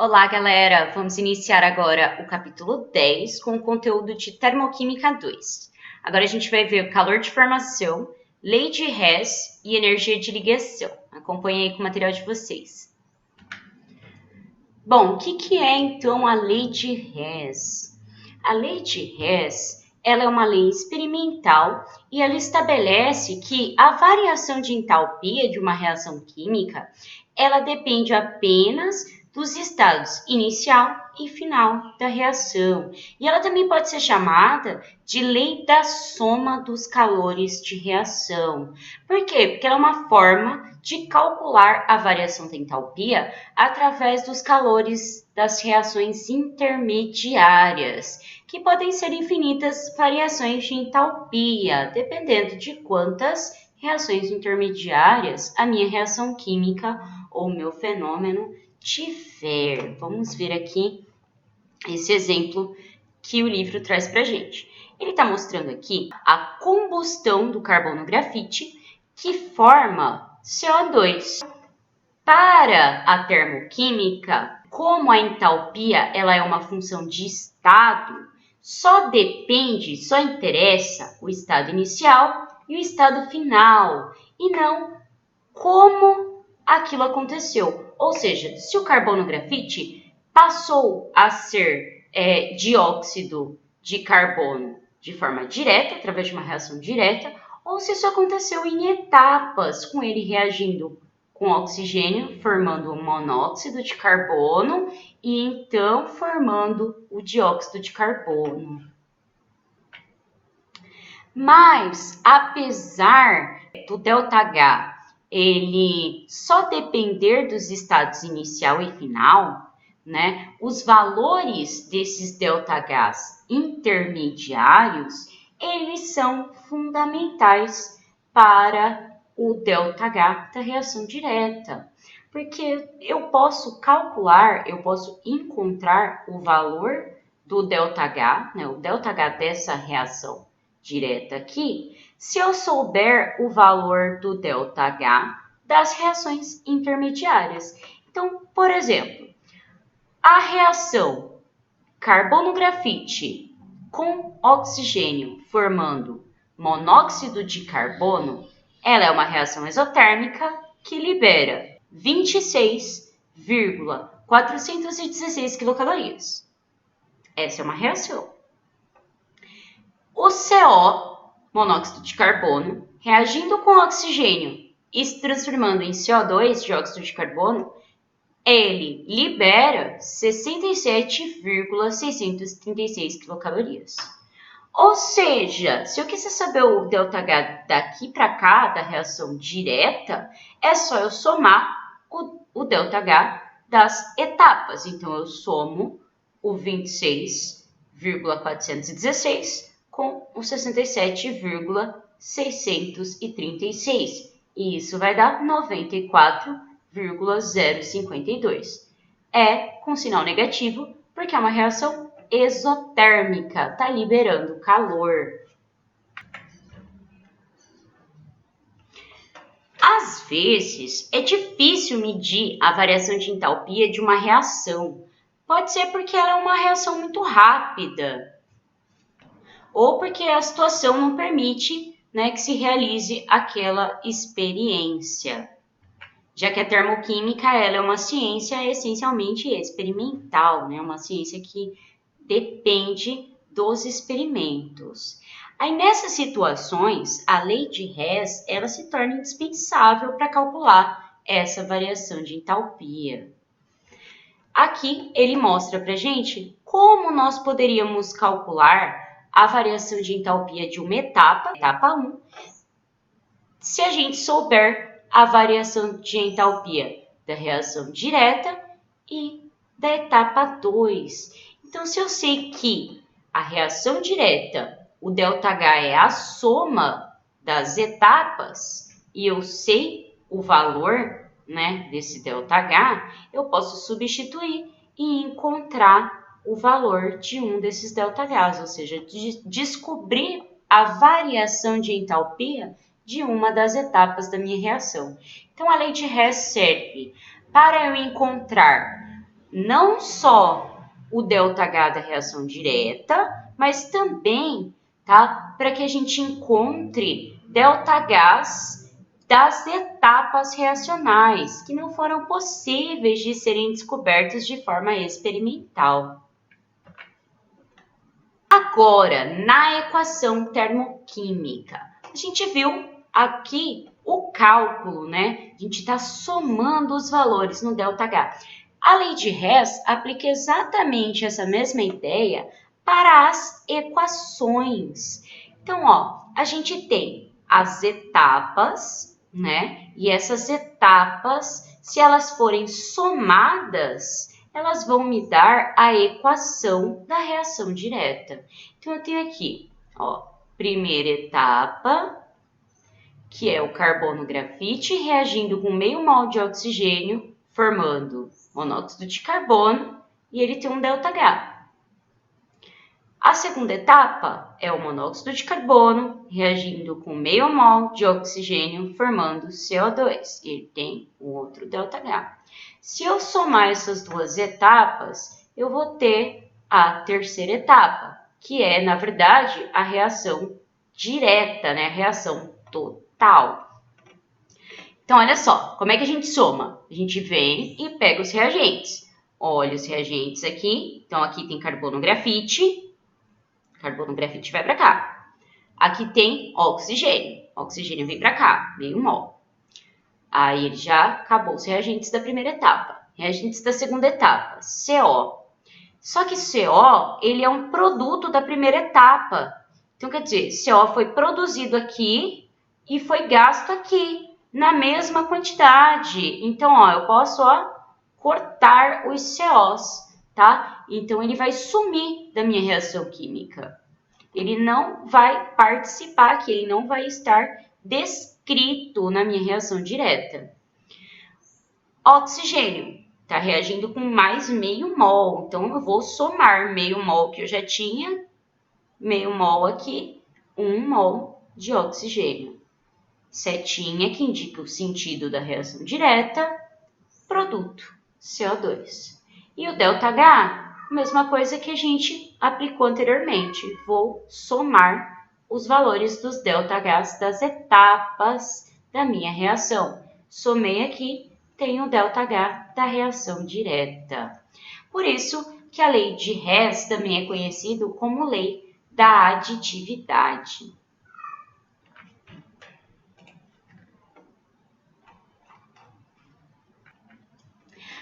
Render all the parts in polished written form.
Olá, galera! Vamos iniciar agora o capítulo 10 com o conteúdo de Termoquímica 2. Agora a gente vai ver o calor de formação, lei de Hess e energia de ligação. Acompanhe aí com o material de vocês. Bom, o que é então a lei de Hess? A lei de Hess ela é uma lei experimental e ela estabelece que a variação de entalpia de uma reação química ela depende apenas dos estados inicial e final da reação. E ela também pode ser chamada de lei da soma dos calores de reação. Por quê? Porque ela é uma forma de calcular a variação da entalpia através dos calores das reações intermediárias, que podem ser infinitas variações de entalpia, dependendo de quantas reações intermediárias a minha reação química ou meu fenômeno tiver. Vamos ver aqui esse exemplo que o livro traz para gente. Ele está mostrando aqui a combustão do carbono grafite que forma CO2. Para a termoquímica, como a entalpia ela é uma função de estado, só interessa o estado inicial e o estado final, e não como aquilo aconteceu. Ou seja, se o carbono grafite passou a ser dióxido de carbono de forma direta, através de uma reação direta, ou se isso aconteceu em etapas, com ele reagindo com oxigênio, formando o monóxido de carbono e então formando o dióxido de carbono. Mas, apesar do ΔH ele só depender dos estados inicial e final, né, os valores desses ΔHs intermediários, eles são fundamentais para o ΔH da reação direta, porque eu posso calcular, eu posso encontrar o valor do ΔH, né, o ΔH dessa reação direta aqui, se eu souber o valor do ΔH das reações intermediárias. Então, por exemplo, a reação carbono-grafite com oxigênio formando monóxido de carbono, ela é uma reação exotérmica que libera 26,416 quilocalorias. Essa é uma reação. O CO, monóxido de carbono, reagindo com oxigênio e se transformando em CO2, dióxido de carbono, ele libera 67,636 quilocalorias. Ou seja, se eu quiser saber o ΔH daqui para cá, da reação direta, é só eu somar o ΔH das etapas. Então, eu somo o 26,416 com o 67,636. E isso vai dar 94,052. É com sinal negativo, porque é uma reação exotérmica, está liberando calor. Às vezes, é difícil medir a variação de entalpia de uma reação. Pode ser porque ela é uma reação muito rápida, ou porque a situação não permite, né, que se realize aquela experiência. Já que a termoquímica ela é uma ciência essencialmente experimental, né, uma ciência que depende dos experimentos. Aí, nessas situações, a lei de Hess ela se torna indispensável para calcular essa variação de entalpia. Aqui ele mostra para a gente como nós poderíamos calcular a variação de entalpia de uma etapa 1, se a gente souber a variação de entalpia da reação direta e da etapa 2. Então, se eu sei que a reação direta, o ΔH é a soma das etapas, e eu sei o valor, né, desse ΔH, eu posso substituir e encontrar o valor de um desses ΔHs, ou seja, descobrir a variação de entalpia de uma das etapas da minha reação. Então, a lei de Hess serve para eu encontrar não só o ΔH da reação direta, mas também, tá? Para que a gente encontre ΔHs das etapas reacionais, que não foram possíveis de serem descobertos de forma experimental. Agora, na equação termoquímica, a gente viu aqui o cálculo, né? A gente está somando os valores no ΔH. A lei de Hess aplica exatamente essa mesma ideia para as equações. Então, ó, a gente tem as etapas, né? E essas etapas, se elas forem somadas, elas vão me dar a equação da reação direta. Então, eu tenho aqui, ó, primeira etapa, que é o carbono-grafite reagindo com meio mol de oxigênio, formando monóxido de carbono, e ele tem um ΔH. A segunda etapa é o monóxido de carbono reagindo com meio mol de oxigênio, formando CO2. Ele tem um outro ΔH. Se eu somar essas duas etapas, eu vou ter a terceira etapa, que é, na verdade, a reação direta, né? A reação total. Então, olha só, como é que a gente soma? A gente vem e pega os reagentes. Olha os reagentes aqui. Então, aqui tem carbono-grafite. Carbono-grafite vai para cá. Aqui tem oxigênio. Oxigênio vem para cá, meio mol. Aí ele já acabou os reagentes da primeira etapa. Reagentes da segunda etapa, CO. Só que CO, ele é um produto da primeira etapa. Então, quer dizer, CO foi produzido aqui e foi gasto aqui, na mesma quantidade. Então, ó, eu posso, ó, cortar os COs, tá? Então, ele vai sumir da minha reação química. Ele não vai participar aqui, ele não vai estar descrito na minha reação direta. Oxigênio está reagindo com mais meio mol, então eu vou somar meio mol que eu já tinha, meio mol aqui, 1 mol de oxigênio. Setinha que indica o sentido da reação direta, produto, CO2. E o ΔH, mesma coisa que a gente aplicou anteriormente. Vou somar os valores dos ΔHs das etapas da minha reação. Somei aqui, tenho o ΔH da reação direta. Por isso que a lei de Hess também é conhecida como lei da aditividade.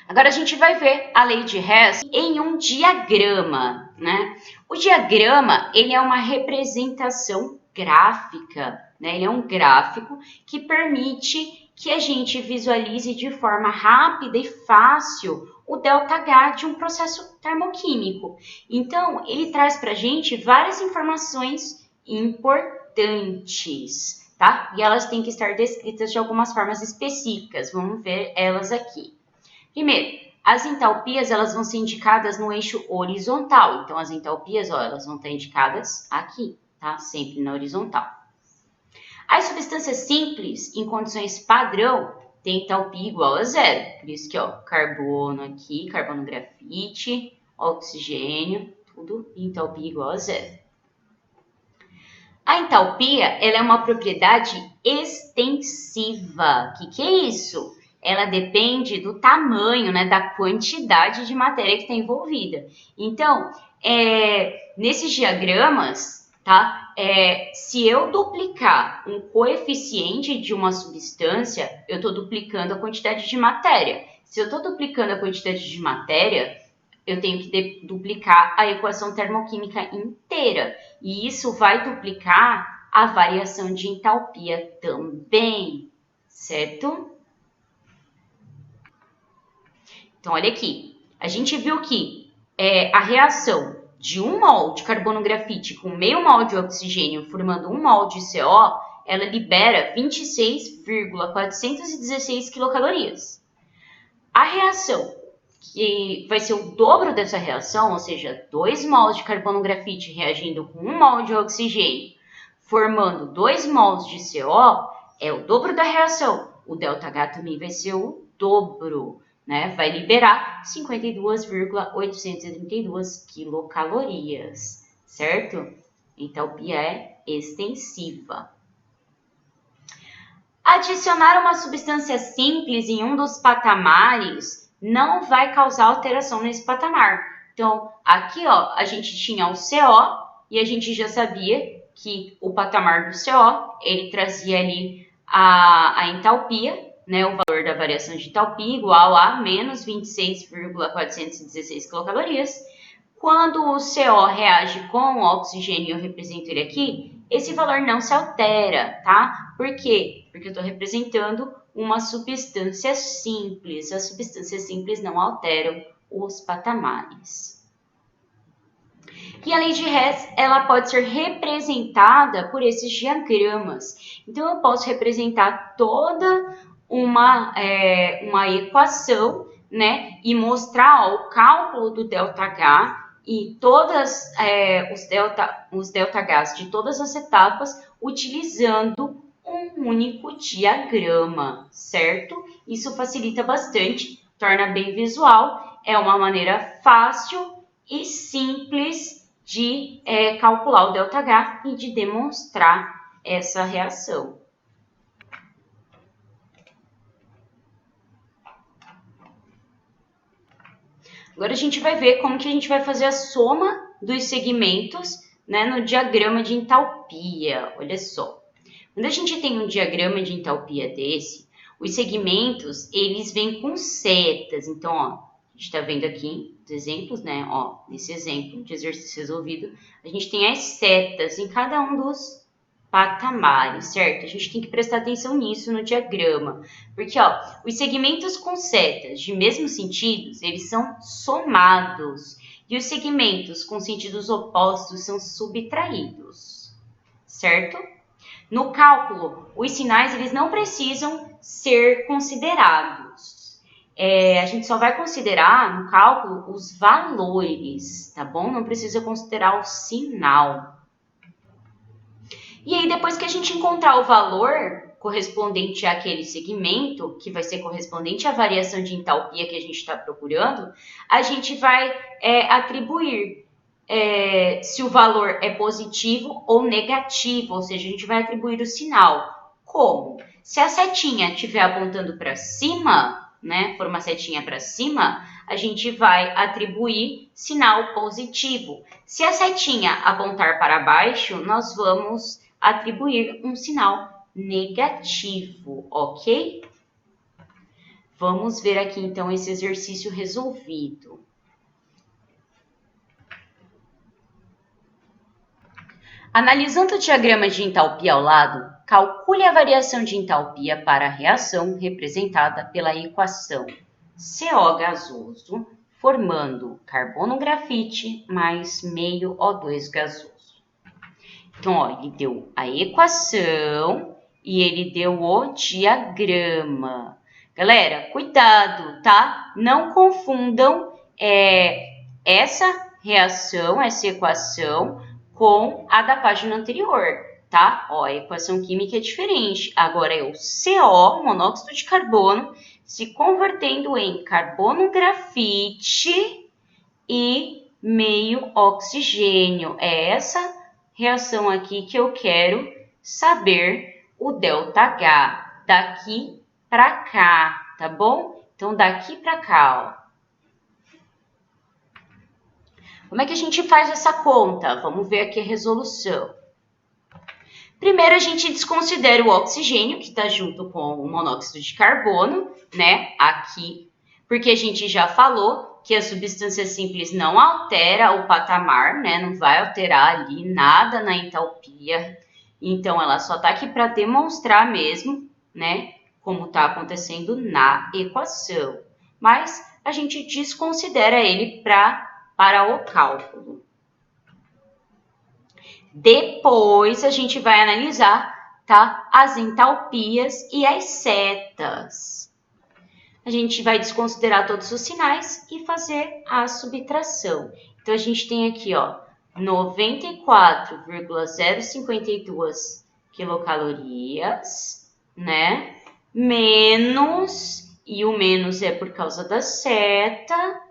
Agora a gente vai ver a lei de Hess em um diagrama, né? O diagrama, ele é uma representação gráfica, né? Ele é um gráfico que permite que a gente visualize de forma rápida e fácil o ΔH de um processo termoquímico. Então, ele traz para a gente várias informações importantes, tá? E elas têm que estar descritas de algumas formas específicas. Vamos ver elas aqui. Primeiro, as entalpias elas vão ser indicadas no eixo horizontal. Então, as entalpias, ó, elas vão estar indicadas aqui, tá? Sempre na horizontal. As substâncias simples, em condições padrão, têm entalpia igual a zero. Por isso que, ó, carbono aqui, carbono-grafite, oxigênio, tudo entalpia igual a zero. A entalpia, ela é uma propriedade extensiva. O que é isso? Ela depende do tamanho, né, da quantidade de matéria que está envolvida. Então, nesses diagramas, tá, se eu duplicar um coeficiente de uma substância, eu estou duplicando a quantidade de matéria. Se eu estou duplicando a quantidade de matéria, eu tenho que duplicar a equação termoquímica inteira. E isso vai duplicar a variação de entalpia também, certo? Então, olha aqui. A gente viu que a reação de 1 mol de carbono-grafite com meio mol de oxigênio formando 1 mol de CO, ela libera 26,416 quilocalorias. A reação que vai ser o dobro dessa reação, ou seja, 2 mols de carbono-grafite reagindo com 1 mol de oxigênio, formando 2 mols de CO, é o dobro da reação. O ΔH também vai ser o dobro. né? Vai liberar 52,832 quilocalorias, certo? Entalpia é extensiva. Adicionar uma substância simples em um dos patamares não vai causar alteração nesse patamar. Então, aqui ó, a gente tinha o CO e a gente já sabia que o patamar do CO, ele trazia ali a entalpia, né, o valor da variação de entalpia igual a menos 26,416 quilocalorias. Quando o CO reage com o oxigênio, eu represento ele aqui, esse valor não se altera, tá? Por quê? Porque eu estou representando uma substância simples. As substâncias simples não alteram os patamares. E a lei de Hess, ela pode ser representada por esses diagramas. Então, eu posso representar toda uma equação, né? E mostrar ó, o cálculo do ΔH e todas os ΔHs de todas as etapas utilizando um único diagrama, certo? Isso facilita bastante, torna bem visual, é uma maneira fácil e simples de calcular o ΔH e de demonstrar essa reação. Agora a gente vai ver como que a gente vai fazer a soma dos segmentos, né, no diagrama de entalpia. Olha só. Quando a gente tem um diagrama de entalpia desse, os segmentos, eles vêm com setas. Então, ó, a gente está vendo aqui os exemplos, né? Ó, nesse exemplo de exercício resolvido, a gente tem as setas em cada um dos patamares, certo? A gente tem que prestar atenção nisso no diagrama, porque ó, os segmentos com setas de mesmos sentidos, eles são somados, e os segmentos com sentidos opostos são subtraídos, certo? No cálculo, os sinais eles não precisam ser considerados. A gente só vai considerar no cálculo os valores, tá bom? Não precisa considerar o sinal. E aí, depois que a gente encontrar o valor correspondente àquele segmento, que vai ser correspondente à variação de entalpia que a gente está procurando, a gente vai atribuir se o valor é positivo ou negativo, ou seja, a gente vai atribuir o sinal. Como? Se a setinha estiver apontando para cima, né, for uma setinha para cima, a gente vai atribuir sinal positivo. Se a setinha apontar para baixo, nós vamos atribuir um sinal negativo, ok? Vamos ver aqui então esse exercício resolvido. Analisando o diagrama de entalpia ao lado, calcule a variação de entalpia para a reação representada pela equação CO gasoso, formando carbono grafite mais meio O2 gasoso. Então, ó, ele deu a equação e ele deu o diagrama. Galera, cuidado, tá? Não confundam essa reação, essa equação, com a da página anterior, tá? Ó, a equação química é diferente. Agora é o CO, monóxido de carbono, se convertendo em carbono grafite e meio oxigênio. É essa reação aqui que eu quero saber o ΔH daqui para cá, tá bom? Então, daqui para cá, ó. Como é que a gente faz essa conta? Vamos ver aqui a resolução. Primeiro, a gente desconsidera o oxigênio, que está junto com o monóxido de carbono, né? Aqui, porque a gente já falou que a substância simples não altera o patamar, né? Não vai alterar ali nada na entalpia. Então, ela só está aqui para demonstrar mesmo, né? Como está acontecendo na equação. Mas a gente desconsidera ele para o cálculo. Depois, a gente vai analisar, tá? As entalpias e as setas. A gente vai desconsiderar todos os sinais e fazer a subtração. Então, a gente tem aqui, ó, 94,052 quilocalorias, né? Menos e o menos é por causa da seta,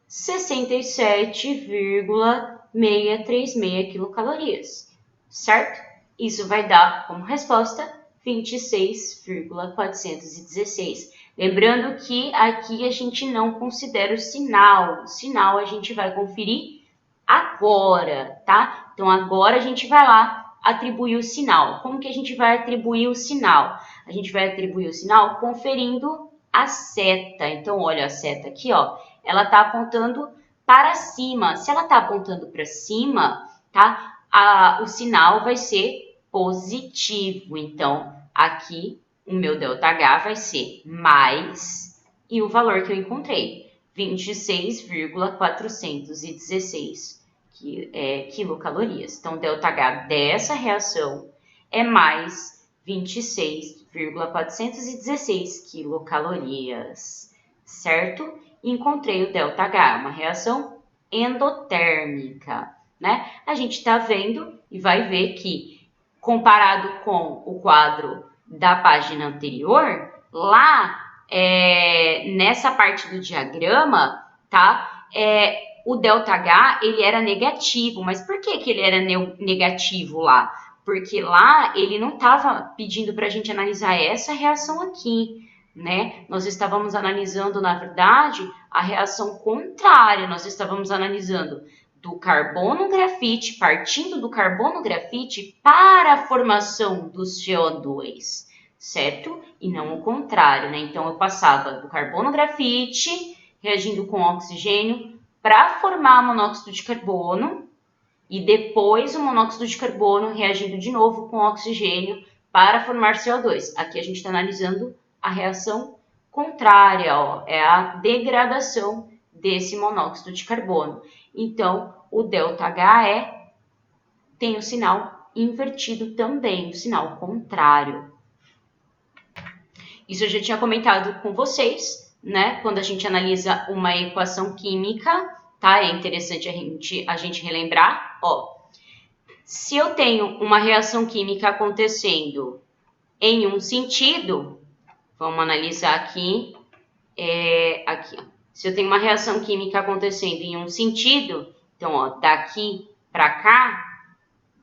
67,636 quilocalorias, certo? Isso vai dar como resposta 26,416. Lembrando que aqui a gente não considera o sinal. O sinal a gente vai conferir agora, tá? Então agora a gente vai lá atribuir o sinal. Como que a gente vai atribuir o sinal? A gente vai atribuir o sinal conferindo a seta. Então olha a seta aqui, ó. Ela está apontando para cima. Se ela está apontando para cima, tá? O sinal vai ser positivo. Então, aqui o meu ΔH vai ser mais e o valor que eu encontrei, 26,416 quilocalorias. Então, ΔH dessa reação é mais 26,416 quilocalorias, certo? Encontrei o ΔH, uma reação endotérmica, né? A gente está vendo e vai ver que, comparado com o quadro da página anterior, lá nessa parte do diagrama, tá? O ΔH, ele era negativo, mas por que ele era negativo lá? Porque lá ele não estava pedindo para a gente analisar essa reação aqui, né? Nós estávamos analisando, na verdade, a reação contrária. Nós estávamos analisando do carbono grafite, partindo do carbono grafite para a formação do CO2, certo? E não o contrário, né? Então, eu passava do carbono grafite, reagindo com oxigênio, para formar monóxido de carbono, e depois o monóxido de carbono reagindo de novo com oxigênio para formar CO2. Aqui a gente está analisando a reação contrária, ó, é a degradação desse monóxido de carbono. Então, o ΔH tem o sinal invertido também, o sinal contrário. Isso eu já tinha comentado com vocês, né? Quando a gente analisa uma equação química, tá? É interessante a gente relembrar, ó. Se eu tenho uma reação química acontecendo em um sentido, vamos analisar aqui, aqui, ó. Se eu tenho uma reação química acontecendo em um sentido, então, ó, daqui para cá,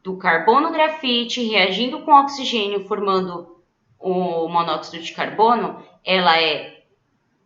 do carbono grafite reagindo com oxigênio, formando o monóxido de carbono, ela é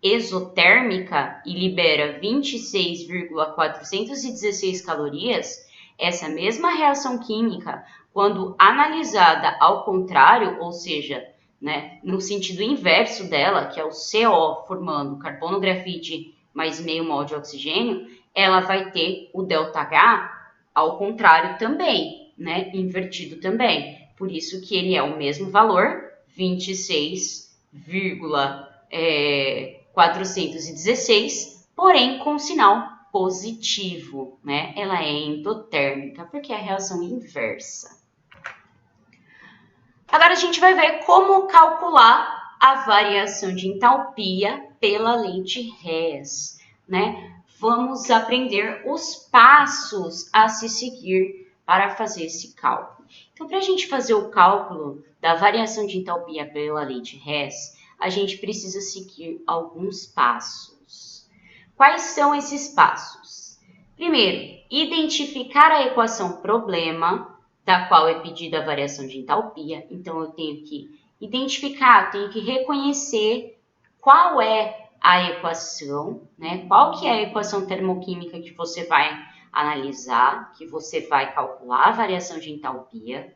exotérmica e libera 26,416 calorias. Essa mesma reação química, quando analisada ao contrário, ou seja, né, no sentido inverso dela, que é o CO formando carbono grafite mais meio mol de oxigênio, ela vai ter o ΔH ao contrário também, né, invertido também. Por isso que ele é o mesmo valor, 26,416, porém com sinal positivo, né? Ela é endotérmica, porque é a reação inversa. Agora a gente vai ver como calcular a variação de entalpia pela lei de Hess, né? Vamos aprender os passos a se seguir para fazer esse cálculo. Então, para a gente fazer o cálculo da variação de entalpia pela lei de Hess, a gente precisa seguir alguns passos. Quais são esses passos? Primeiro, identificar a equação problema, da qual é pedida a variação de entalpia. Então, eu tenho que identificar, eu tenho que reconhecer qual é a equação, né? Qual que é a equação termoquímica que você vai analisar, que você vai calcular a variação de entalpia.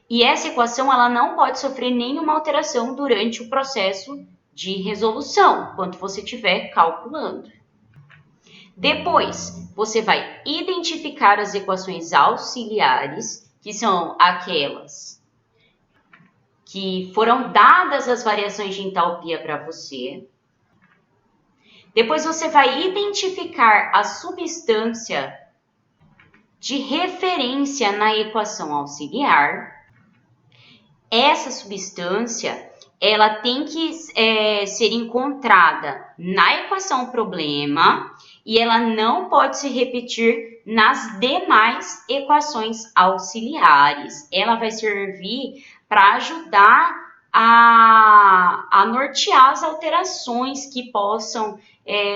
E essa equação ela não pode sofrer nenhuma alteração durante o processo de resolução, enquanto você estiver calculando. Depois, você vai identificar as equações auxiliares, que são aquelas que foram dadas as variações de entalpia para você. Depois você vai identificar a substância de referência na equação auxiliar. Essa substância, ela tem que ser encontrada na equação problema e ela não pode se repetir nas demais equações auxiliares. Ela vai servir para ajudar a nortear as alterações que possam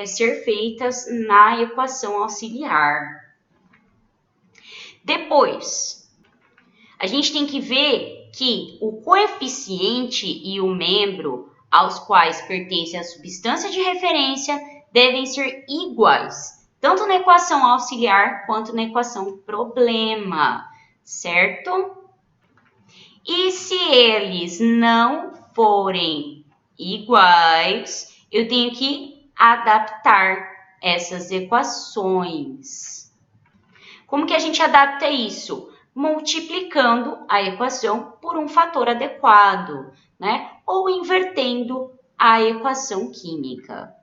ser feitas na equação auxiliar. Depois, a gente tem que ver que o coeficiente e o membro aos quais pertence a substância de referência devem ser iguais, tanto na equação auxiliar quanto na equação problema, certo? E se eles não forem iguais, eu tenho que adaptar essas equações. Como que a gente adapta isso? Multiplicando a equação por um fator adequado, né? Ou invertendo a equação química.